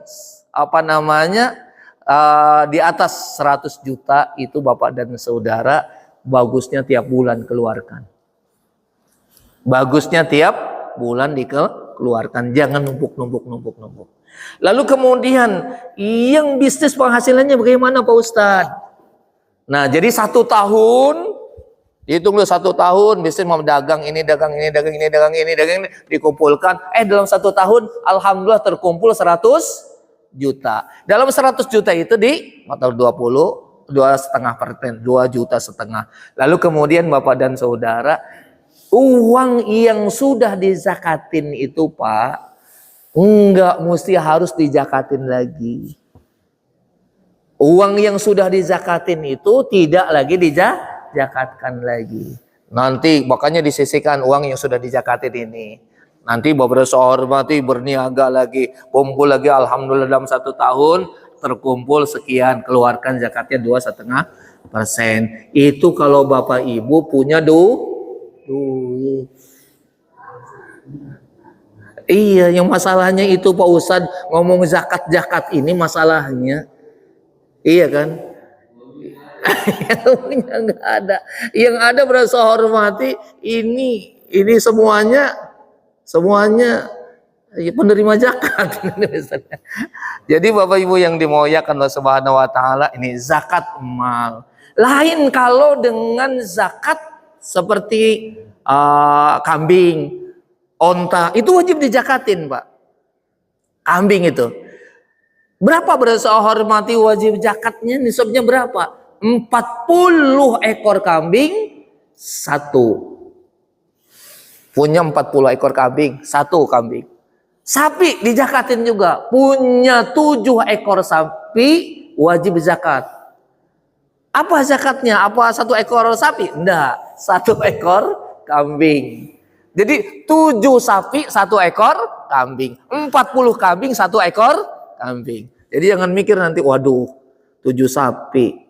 di atas 100 juta itu Bapak dan Saudara bagusnya tiap bulan keluarkan. Bagusnya tiap bulan dikeluarkan, jangan numpuk. Lalu kemudian yang bisnis penghasilannya bagaimana Pak Ustadz? Nah, jadi 1 tahun, hitung dulu 1 tahun bisnis mau dagang ini dikumpulkan. Dalam 1 tahun alhamdulillah terkumpul 100 juta. Dalam 100 juta itu di 20 2,5%, 2,5 juta. Lalu kemudian Bapak dan Saudara, uang yang sudah dizakatin itu Pak, enggak mesti harus dijakatin lagi. Uang yang sudah dizakatin itu tidak lagi dijakatkan lagi. Nanti makanya disisihkan uang yang sudah dizakatin ini. Nanti Bapak hormati berniaga lagi, kumpul lagi, alhamdulillah dalam 1 tahun terkumpul sekian, keluarkan zakatnya 2,5%. Itu kalau Bapak Ibu punya duit. Iya, yang masalahnya itu Pak Ustadz ngomong zakat ini masalahnya. Iya kan? Yang nggak ada. Yang ada berasa hormati ini semuanya penerima zakat. Jadi Bapak Ibu yang dimuliakan Allah Subhanahu wa taala, ini zakat mal. Lain kalau dengan zakat seperti kambing, onta, itu wajib dijakatin, Pak. Kambing itu. Berapa berasa hormati wajib zakatnya? Nisabnya berapa? 40 ekor kambing, 1. Punya 40 ekor kambing, 1 kambing. Sapi dijakatin juga. Punya 7 ekor sapi, wajib zakat. Apa zakatnya? Apa 1 ekor sapi? Enggak, 1 ekor kambing. Jadi 7 sapi, 1 ekor kambing. 40 kambing, 1 ekor kambing. Jadi jangan mikir nanti, waduh, 7 sapi.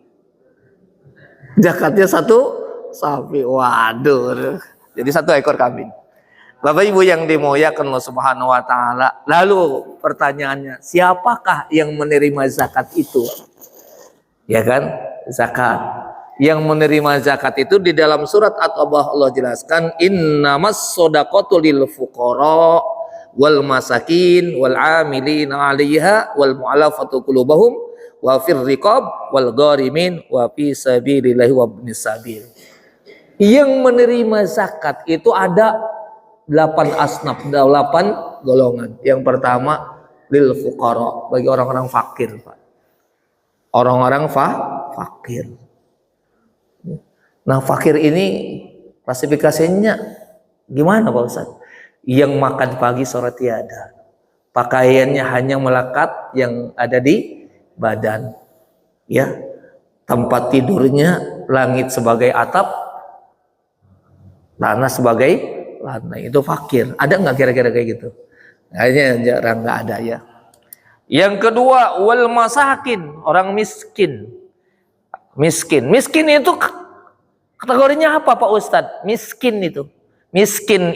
Zakatnya 1 sapi. Waduh. Jadi 1 ekor kambing. Bapak Ibu yang dimuliakan Allah Subhanahu wa taala. Lalu pertanyaannya, siapakah yang menerima zakat itu? Ya kan? Zakat. Yang menerima zakat itu di dalam surat At-Taubah Allah jelaskan, innamas shadaqatu lil fuqara wal masakin wal amilin 'alaiha wal mu'allafatu qulubahum wa fir riqab wal gharimin wa fi sabilillahi wa ibnis sabil. Yang menerima zakat itu ada 8 asnaf, 8 golongan. Yang pertama lil fuqara, bagi orang-orang fakir, Pak. Orang-orang fakir. Nah, fakir ini klasifikasinya gimana Pak Ustaz? Yang makan pagi sore tiada, pakaiannya hanya melekat yang ada di badan, ya, tempat tidurnya langit sebagai atap, tanah sebagai lantai, itu fakir. Ada nggak kira-kira kayak gitu? Kayaknya jarang, nggak ada ya. Yang kedua wal masakin, orang miskin. Miskin itu kategorinya apa Pak Ustadz? Miskin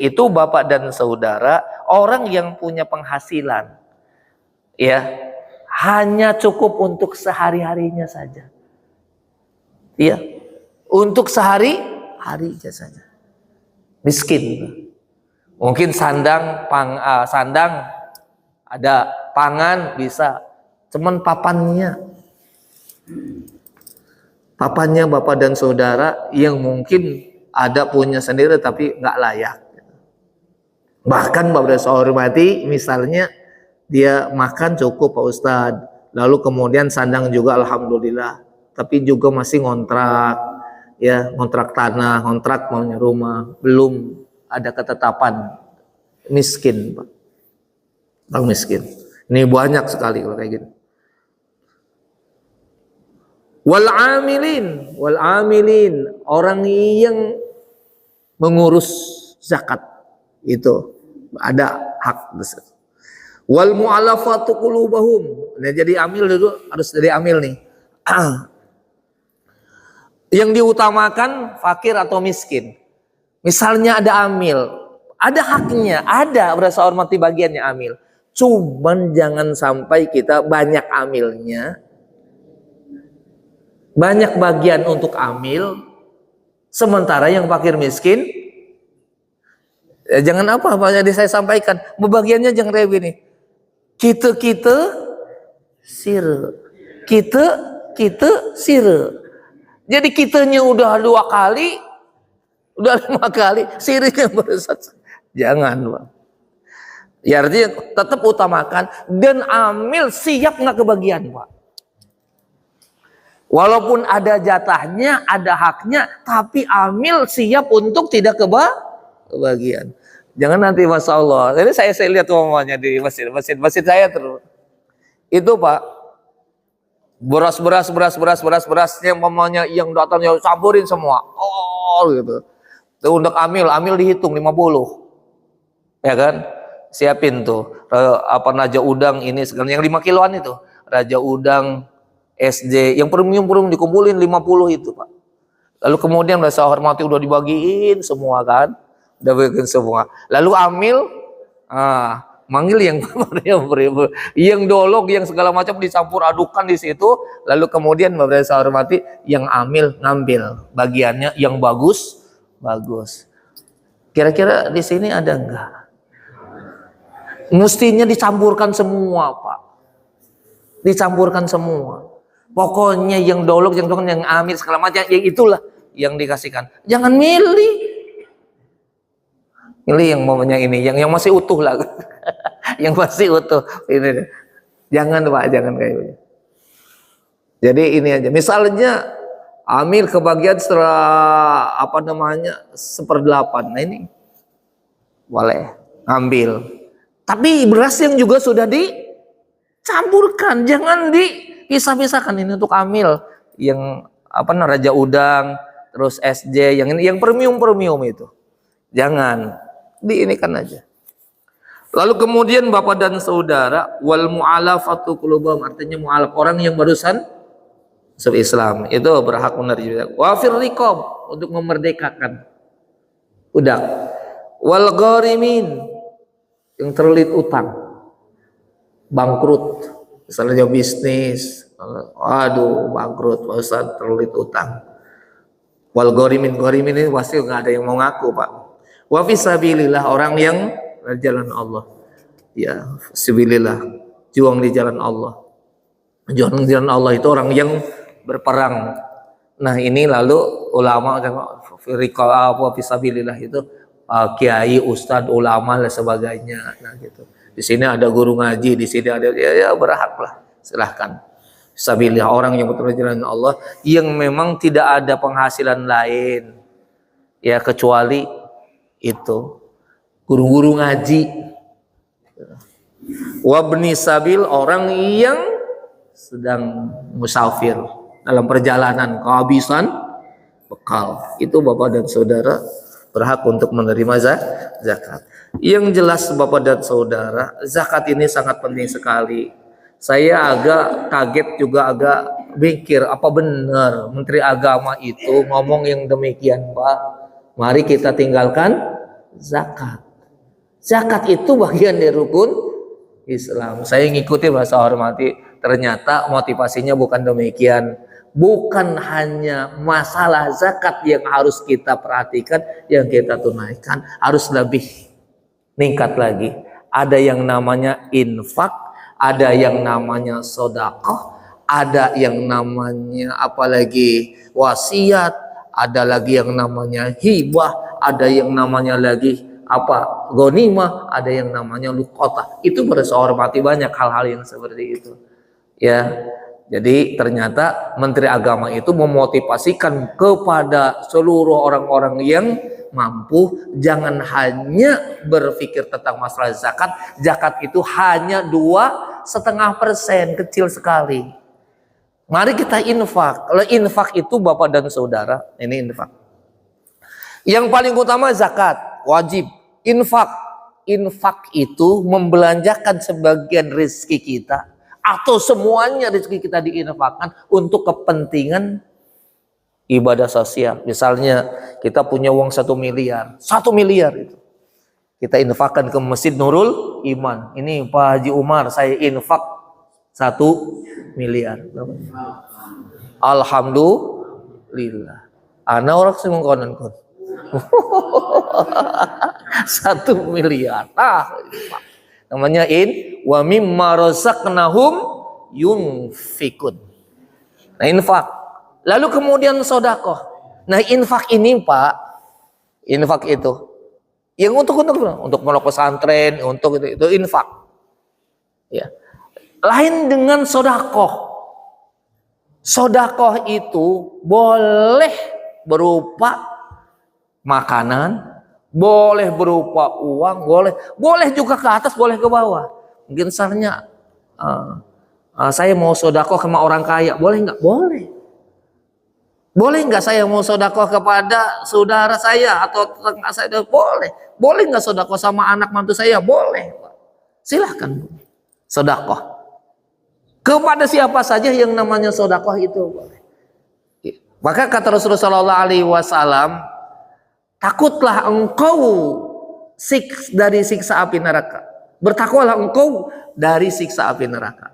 itu Bapak dan Saudara, orang yang punya penghasilan, ya, hanya cukup untuk sehari-harinya saja, ya, untuk sehari-harinya saja. Miskin. Mungkin sandang ada, pangan bisa, cuman papannya Bapak dan Saudara yang mungkin ada punya sendiri tapi nggak layak. Bahkan Bapak dan Saudara hormati, misalnya dia makan cukup Pak Ustadz, lalu kemudian sandang juga alhamdulillah, tapi juga masih ngontrak, ya, ngontrak tanah, ngontrak maunya rumah, belum ada ketetapan, miskin Pak. Bang miskin. Ini banyak sekali kalau kayak gitu. Wal amilin, orang yang mengurus zakat itu ada hak besar. Wal mu'allafatu qulubahum. Nah, jadi amil dulu, harus dari amil nih. Yang diutamakan fakir atau miskin. Misalnya ada amil, ada haknya, ada berasa hormati bagiannya amil. Cuman jangan sampai kita banyak amilnya, banyak bagian untuk amil, sementara yang fakir miskin, jangan apa yang saya sampaikan, bagiannya jangan kayak gini. Kita sire. Jadi kitanya udah 2 kali, udah 5 kali, sirnya bersat. Jangan, Pak. Ya artinya tetap utamakan dan amil siap nggak kebagian, Pak. Walaupun ada jatahnya, ada haknya, tapi amil siap untuk tidak kebagian. Jangan nanti Masya Allah. Ini saya lihat umumnya di masjid saya terus. Itu Pak, beras yang mamanya yang datang ya campurin semua. Oh gitu. Tuh untuk amil dihitung 50. Ya kan? Siapin tuh. Apa raja udang ini segala yang 5 kiloan itu. Raja udang SD yang premium dikumpulin 50 itu Pak. Lalu kemudian rasa hormati udah dibagiin semua kan, udah bagiin semua. Lalu amil, manggil yang dolog yang segala macam dicampur adukan di situ. Lalu kemudian rasa hormati yang amil ngambil bagiannya yang bagus. Kira-kira di sini ada enggak? Mestinya dicampurkan semua Pak, dicampurkan semua. Pokoknya yang dolog, yang amil segala macam, yang itulah yang dikasihkan. Jangan milih yang momennya ini, yang masih utuh lah, yang masih utuh ini. Jangan Pak, jangan kayak gitu. Jadi ini aja. Misalnya amil kebagian setelah 1/8. Nah ini boleh ambil. Tapi beras yang juga sudah dicampurkan, jangan pisah-pisahkan. Ini untuk amil yang raja udang, terus SJ yang ini yang premium itu. Jangan diinikan aja. Lalu kemudian Bapak dan Saudara, wal mu'alafatu qulubahum, artinya mu'alaf, orang yang barusan masuk Islam itu berhak menerima. Wa fir riqab, untuk memerdekakan budak. Wal gharimin, yang terlilit utang, bangkrut. Misalnya bisnis, aduh bangkrut, Ustaz, terlilit utang. Wal gharimin ini pasti nggak ada yang mau ngaku Pak. Wa fisabilillah, orang yang di jalan Allah. Ya, fisabilillah, juang di jalan Allah. Juang di jalan Allah itu orang yang berperang. Nah ini lalu ulama fisabilillah itu kiai, ustadz, ulama dan sebagainya. Nah gitu. Di sini ada guru ngaji, di sini ada ya berhaklah, silahkan. Fisabilillah, orang yang betul jalan Allah yang memang tidak ada penghasilan lain ya kecuali itu guru-guru ngaji. Wabni sabil, orang yang sedang musafir dalam perjalanan kehabisan bekal. Itu Bapak dan Saudara berhak untuk menerima zakat. Yang jelas Bapak dan Saudara, zakat ini sangat penting sekali. Saya agak kaget juga, agak mikir apa benar Menteri Agama itu ngomong yang demikian Pak. Mari kita tinggalkan zakat. Zakat itu bagian dari rukun Islam. Saya ngikuti bahasa hormati, ternyata motivasinya bukan demikian. Bukan hanya masalah zakat yang harus kita perhatikan, yang kita tunaikan, harus lebih meningkat lagi. Ada yang namanya infak, ada yang namanya sedekah, ada yang namanya apalagi wasiat, ada lagi yang namanya hibah, ada yang namanya lagi ghanimah, ada yang namanya luqatah. Itu berhormati banyak hal-hal yang seperti itu. Ya. Jadi ternyata Menteri Agama itu memotivasikan kepada seluruh orang-orang yang mampu, jangan hanya berpikir tentang masalah zakat. Zakat itu hanya 2,5%, kecil sekali. Mari kita infak. Kalau infak itu Bapak dan Saudara, ini infak. Yang paling utama zakat, wajib. Infak itu membelanjakan sebagian rezeki kita atau semuanya rezeki kita diinfakkan untuk kepentingan ibadah sosial. Misalnya kita punya uang 1 miliar, 1 miliar itu kita infakkan ke Masjid Nurul Iman. Ini Pak Haji Umar, saya infak 1 miliar. Alhamdulillah. Ana orang sing konon-konon. 1 miliar. Namanya wa mimma razaqnahum yunfikun. Nah, infak. Lalu kemudian sedekah. Nah, infak ini Pak, infak itu yang untuk pondok pesantren, untuk itu infak. Ya. Lain dengan sedekah. Sodakoh itu boleh berupa makanan, boleh berupa uang, boleh juga ke atas, boleh ke bawah. Mungkin misalnya saya mau sodakoh sama orang kaya, boleh nggak? Boleh. Boleh nggak saya mau sodakoh kepada saudara saya atau tetangga saya? Boleh. Boleh nggak sodakoh sama anak mantu saya? Boleh. Silahkan sodakoh kepada siapa saja yang namanya sodakoh itu boleh. Maka kata Rasulullah SAW, takutlah engkau dari siksa api neraka. Bertakwalah engkau dari siksa api neraka.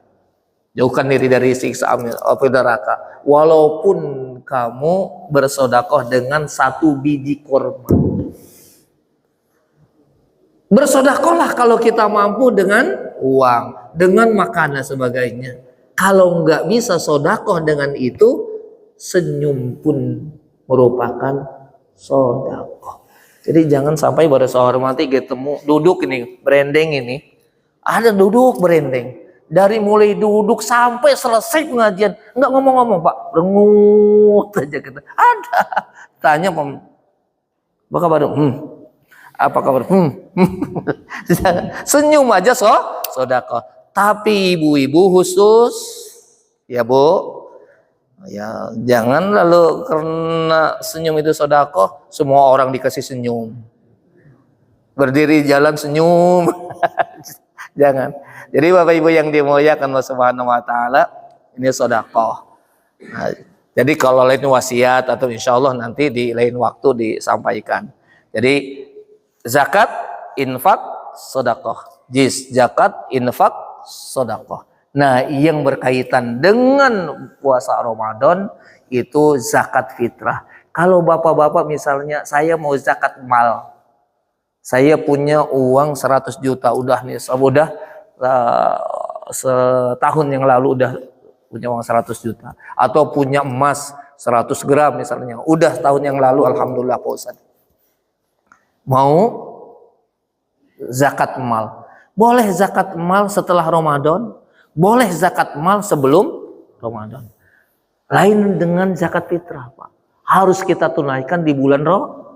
Jauhkan diri dari siksa api neraka. Walaupun kamu bersodakoh dengan 1 biji korma. Bersodakohlah kalau kita mampu dengan uang, dengan makanan sebagainya. Kalau nggak bisa sodakoh dengan itu, senyum pun merupakan sodakoh. Jadi jangan sampai pada hormati ketemu duduk ini branding ini, ada duduk branding dari mulai duduk sampai selesai pengajian nggak ngomong-ngomong Pak, rengut aja kita. Ada tanya apa kabar? Apa kabar? Senyum aja sodakoh. Tapi ibu-ibu khusus ya Bu, ya jangan lalu karena senyum itu sodakoh semua orang dikasih senyum, berdiri jalan senyum. Jangan. Jadi Bapak Ibu yang dimuliakan Allah Subhanahu wa taala, ini sodakoh. Nah, jadi kalau lain wasiat atau insya Allah nanti di lain waktu disampaikan. Jadi zakat, infak, sodakoh. Zakat, infak, sodakoh. Nah, yang berkaitan dengan puasa Ramadan itu zakat fitrah. Kalau bapak-bapak misalnya saya mau zakat mal, saya punya uang 100 juta, udah setahun yang lalu udah punya uang 100 juta. Atau punya emas 100 gram misalnya, udah tahun yang lalu alhamdulillah Pak Ustadz. Mau zakat mal. Boleh zakat mal setelah Ramadan, boleh zakat mal sebelum Ramadan. Lain dengan zakat fitrah, Pak. Harus kita tunaikan di bulan Ramadan.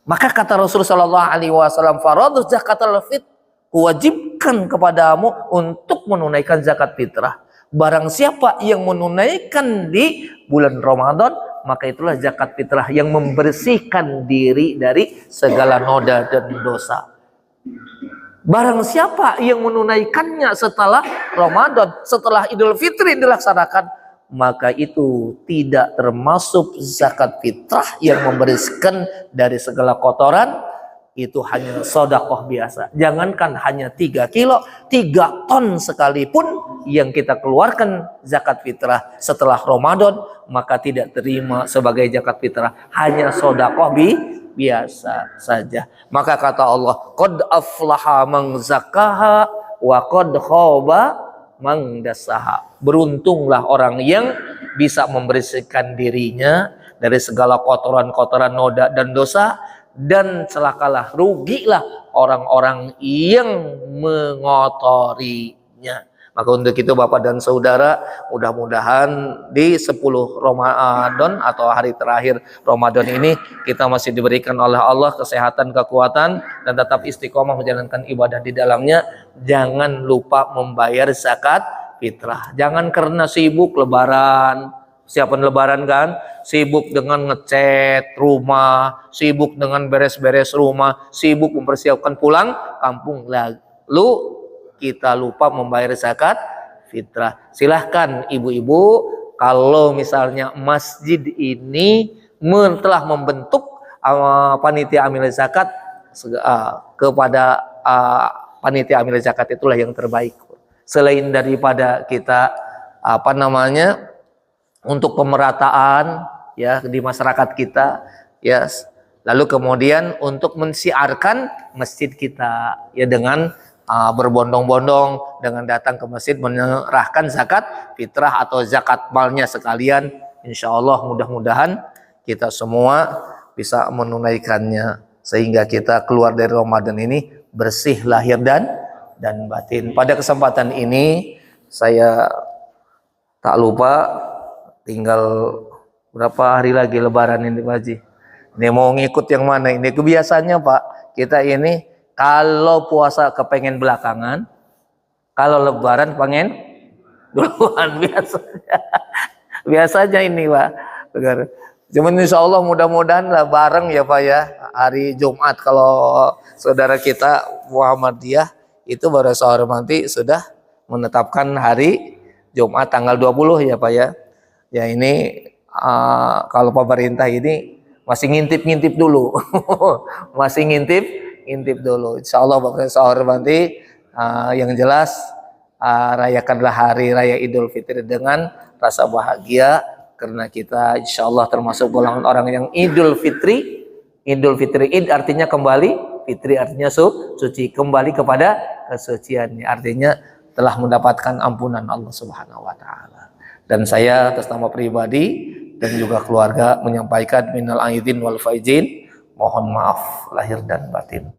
Maka kata Rasulullah SAW, faradhu zakatul fit, kuwajibkan kepadamu untuk menunaikan zakat fitrah. Barang siapa yang menunaikan di bulan Ramadan, maka itulah zakat fitrah yang membersihkan diri dari segala noda dan dosa. Barang siapa yang menunaikannya setelah Ramadan, setelah Idul Fitri dilaksanakan, maka itu tidak termasuk zakat fitrah yang membersihkan dari segala kotoran. Itu hanya sodakoh biasa. Jangankan hanya 3 kilo, 3 ton sekalipun yang kita keluarkan zakat fitrah setelah Ramadan, maka tidak terima sebagai zakat fitrah. Hanya sodakoh biasa saja. Maka kata Allah, qad aflaha man zakkaha wa qad khaba man dassaha. Beruntunglah orang yang bisa membersihkan dirinya dari segala kotoran-kotoran noda dan dosa, dan celakalah, rugilah orang-orang yang mengotorinya. Maka untuk itu Bapak dan Saudara, mudah-mudahan di 10 Ramadan atau hari terakhir Ramadan ini kita masih diberikan oleh Allah kesehatan, kekuatan, dan tetap istiqomah menjalankan ibadah di dalamnya. Jangan lupa membayar zakat fitrah. Jangan karena sibuk lebaran, siapin lebaran kan, sibuk dengan ngecat rumah, sibuk dengan beres-beres rumah, sibuk mempersiapkan pulang kampung, lalu kita lupa membayar zakat fitrah. Silahkan ibu-ibu, kalau misalnya masjid ini telah membentuk panitia amil zakat, kepada panitia amil zakat itulah yang terbaik. Selain daripada kita untuk pemerataan ya di masyarakat kita, ya, lalu kemudian untuk mensiarkan masjid kita ya dengan berbondong-bondong dengan datang ke masjid menyerahkan zakat fitrah atau zakat malnya sekalian. Insya Allah mudah-mudahan kita semua bisa menunaikannya sehingga kita keluar dari Ramadan ini bersih lahir dan batin. Pada kesempatan ini saya tak lupa tinggal berapa hari lagi lebaran ini Pak Haji. Ini mau ngikut yang mana ini? Kebiasaannya Pak, kita ini kalau puasa kepengen belakangan, kalau lebaran pengen duluan biasanya. Biasanya ini Pak. Cuman insya Allah mudah-mudahan lah bareng ya Pak ya. Hari Jumat kalau saudara kita Muhammadiyah itu baru sahur nanti sudah menetapkan hari Jumat tanggal 20 ya Pak ya. Ya ini kalau pemerintah ini masih ngintip-ngintip dulu. Masih ngintip dulu. Insya Allah baru sahur nanti yang jelas rayakanlah hari raya Idul Fitri dengan rasa bahagia karena kita insya Allah termasuk golongan orang yang Idul Fitri. Idul Fitri, Id artinya kembali, Fitri artinya suci, kembali kepada kesuciannya, artinya telah mendapatkan ampunan Allah Subhanahu wa taala. Dan saya atas nama pribadi dan juga keluarga menyampaikan minal aidin wal faizin, mohon maaf lahir dan batin.